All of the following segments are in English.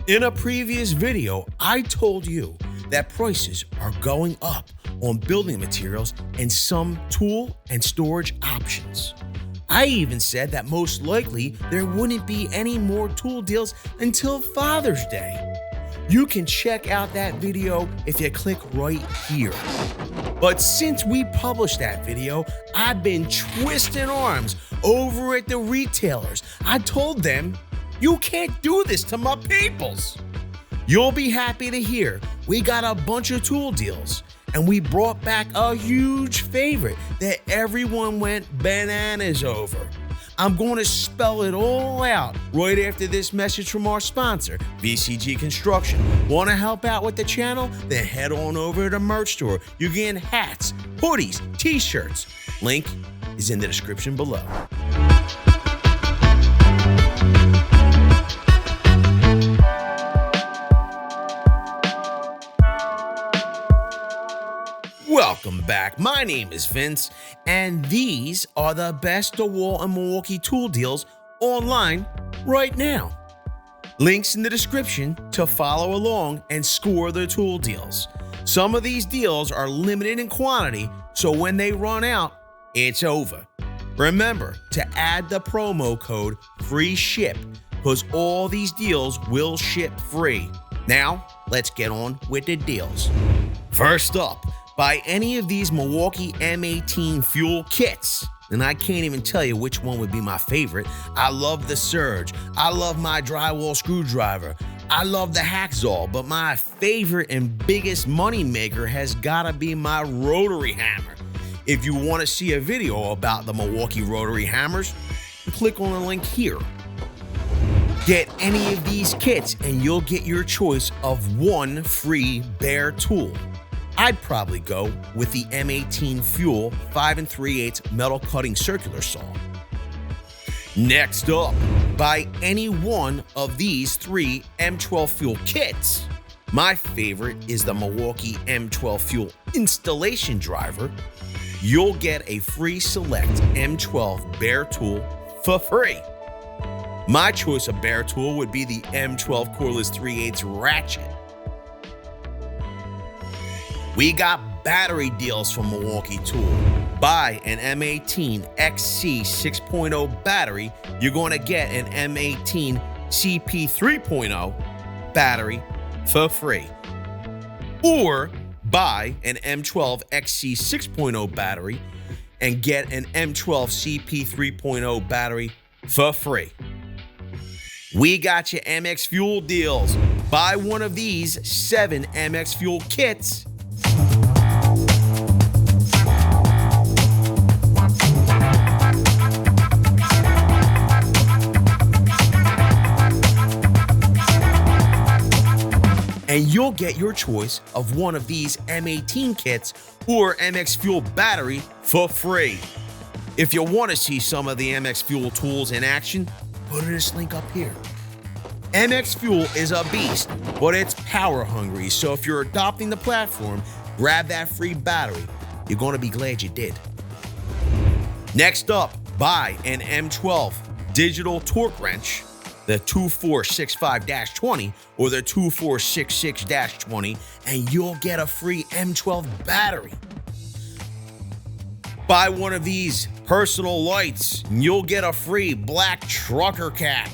In a previous video, I told you that prices are going up on building materials and some tool and storage options. I even said that most likely there wouldn't be any more tool deals until Father's Day. You can check out that video if you click right here. But since we published that video, I've been twisting arms over at the retailers. I told them, you can't do this to my peoples. You'll be happy to hear we got a bunch of tool deals, and we brought back a huge favorite that everyone went bananas over. I'm going to spell it all out right after this message from our sponsor, VCG Construction. Want to help out with the channel? Then head on over to the merch store. You're getting hats, hoodies, t-shirts. Link is in the description below. Welcome back. My name is Vince, and these are the best DeWalt and Milwaukee tool deals online right now. Links in the description to follow along and score the tool deals. Some of these deals are limited in quantity, so when they run out, it's over. Remember to add the promo code FREESHIP because all these deals will ship free. Now, let's get on with the deals. First up, buy any of these Milwaukee M18 Fuel Kits, and I can't even tell you which one would be my favorite. I love the Surge. I love my drywall screwdriver. I love the Hackzall, but my favorite and biggest money maker has gotta be my rotary hammer. If you want to see a video about the Milwaukee rotary hammers, click on the link here. Get any of these kits and you'll get your choice of one free bare tool. I'd probably go with the M18 Fuel 5 3/8 metal cutting circular saw. Next up, buy any one of these 3 M12 Fuel Kits. My favorite is the Milwaukee M12 Fuel installation driver. You'll get a free select M12 bare tool for free. My choice of bare tool would be the M12 cordless 3/8 ratchet. We got battery deals from Milwaukee Tool. Buy an M18 XC 6.0 battery, you're going to get an M18 CP 3.0 battery for free. Or buy an M12 XC 6.0 battery and get an M12 CP 3.0 battery for free. We got you MX Fuel deals. Buy one of these 7 MX Fuel kits. And you'll get your choice of one of these M18 kits or MX Fuel battery for free. If you want to see some of the MX Fuel tools in action, go to this link up here. MX Fuel is a beast, but it's power hungry, so if you're adopting the platform, grab that free battery. You're going to be glad you did. Next up, buy an M12 digital torque wrench, the 2465-20 or the 2466-20, and you'll get a free M12 battery. Buy one of these personal lights, and you'll get a free black trucker cap.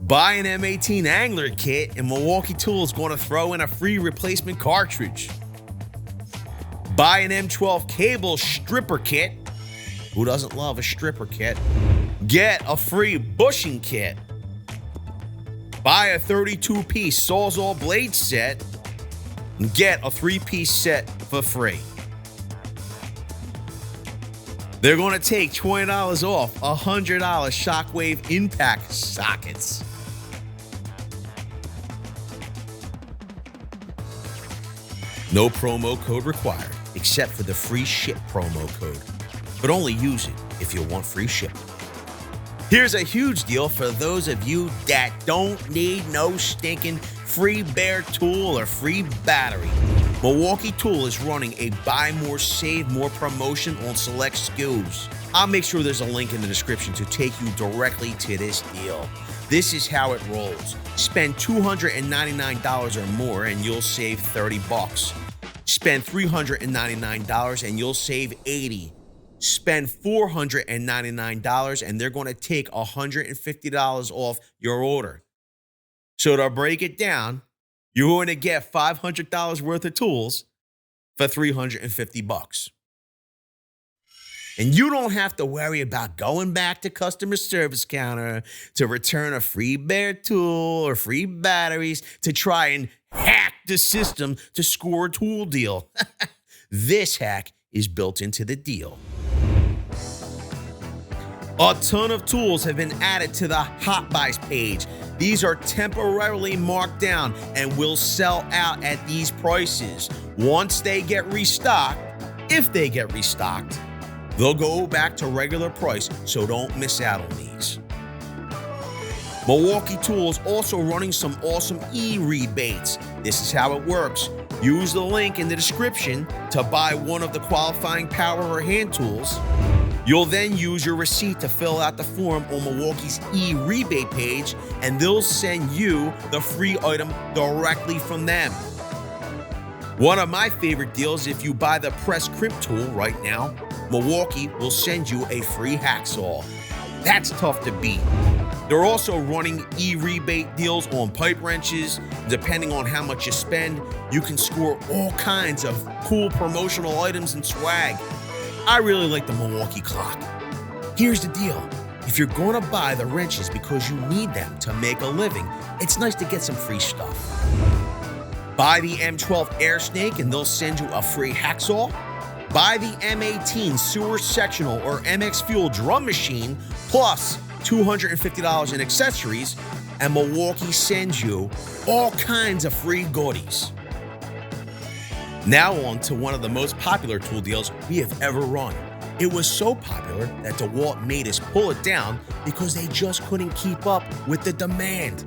Buy an M18 angler kit, and Milwaukee Tool is going to throw in a free replacement cartridge. Buy an M12 cable stripper kit. Who doesn't love a stripper kit? Get a free bushing kit. Buy a 32-piece Sawzall blade set and get a 3-piece set for free. They're going to take $20 off $100 Shockwave impact sockets. No promo code required, except for the free ship promo code. But only use it if you want free shipping. Here's a huge deal for those of you that don't need no stinking free bare tool or free battery. Milwaukee Tool is running a buy more, save more promotion on select SKUs. I'll make sure there's a link in the description to take you directly to this deal. This is how it rolls. Spend $299 or more and you'll save $30. Spend $399 and you'll save $80. Spend $499 and they're going to take $150 off your order. So to break it down, you're going to get $500 worth of tools for $350. And you don't have to worry about going back to customer service counter to return a free bare tool or free batteries to try and hack the system to score a tool deal. This hack is built into the deal. A ton of tools have been added to the Hot Buys page. These are temporarily marked down and will sell out at these prices. Once they get restocked, if they get restocked, they'll go back to regular price, so don't miss out on these. Milwaukee Tool is also running some awesome E-rebates. This is how it works. Use the link in the description to buy one of the qualifying power or hand tools. You'll then use your receipt to fill out the form on Milwaukee's E-rebate page, and they'll send you the free item directly from them. One of my favorite deals, if you buy the press crimp tool right now, Milwaukee will send you a free Hackzall. That's tough to beat. They're also running E-rebate deals on pipe wrenches. Depending on how much you spend, you can score all kinds of cool promotional items and swag. I really like the Milwaukee clock. Here's the deal. If you're going to buy the wrenches because you need them to make a living, it's nice to get some free stuff. Buy the M12 Airsnake and they'll send you a free Hackzall. Buy the M18 Sewer Sectional or MX Fuel drum machine plus $250 in accessories, and Milwaukee sends you all kinds of free goodies. Now on to one of the most popular tool deals we have ever run. It was so popular that DeWalt made us pull it down because they just couldn't keep up with the demand.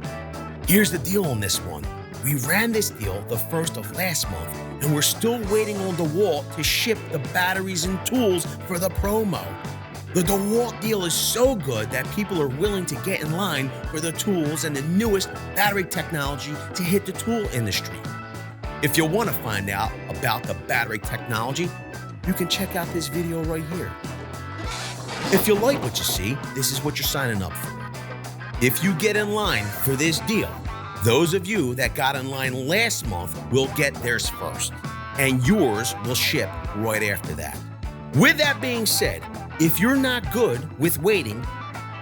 Here's the deal on this one. We ran this deal the first of last month, and we're still waiting on DeWalt to ship the batteries and tools for the promo. The DeWalt deal is so good that people are willing to get in line for the tools and the newest battery technology to hit the tool industry. If you want to find out about the battery technology, you can check out this video right here. If you like what you see, this is what you're signing up for. If you get in line for this deal, those of you that got in line last month will get theirs first, and yours will ship right after that. With that being said, if you're not good with waiting,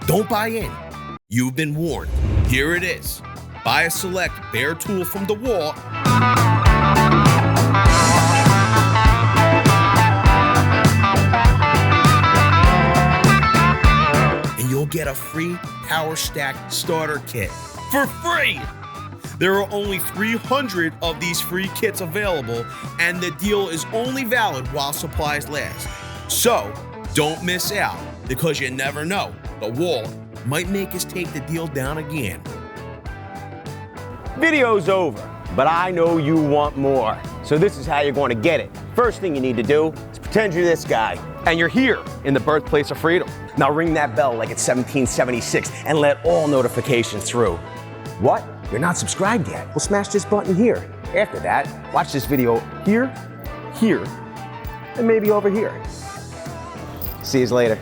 don't buy in. You've been warned. Here it is. Buy a select bare tool from DeWalt, and you'll get a free Power Stack starter kit for free. There are only 300 of these free kits available, and the deal is only valid while supplies last. So, don't miss out, because you never know. DeWalt might make us take the deal down again. Video's over, but I know you want more. So this is how you're going to get it. First thing you need to do is pretend you're this guy, and you're here in the birthplace of freedom. Now ring that bell like it's 1776 and let all notifications through. What? You're not subscribed yet? Well, smash this button here. After that, watch this video here, here, and maybe over here. See you later.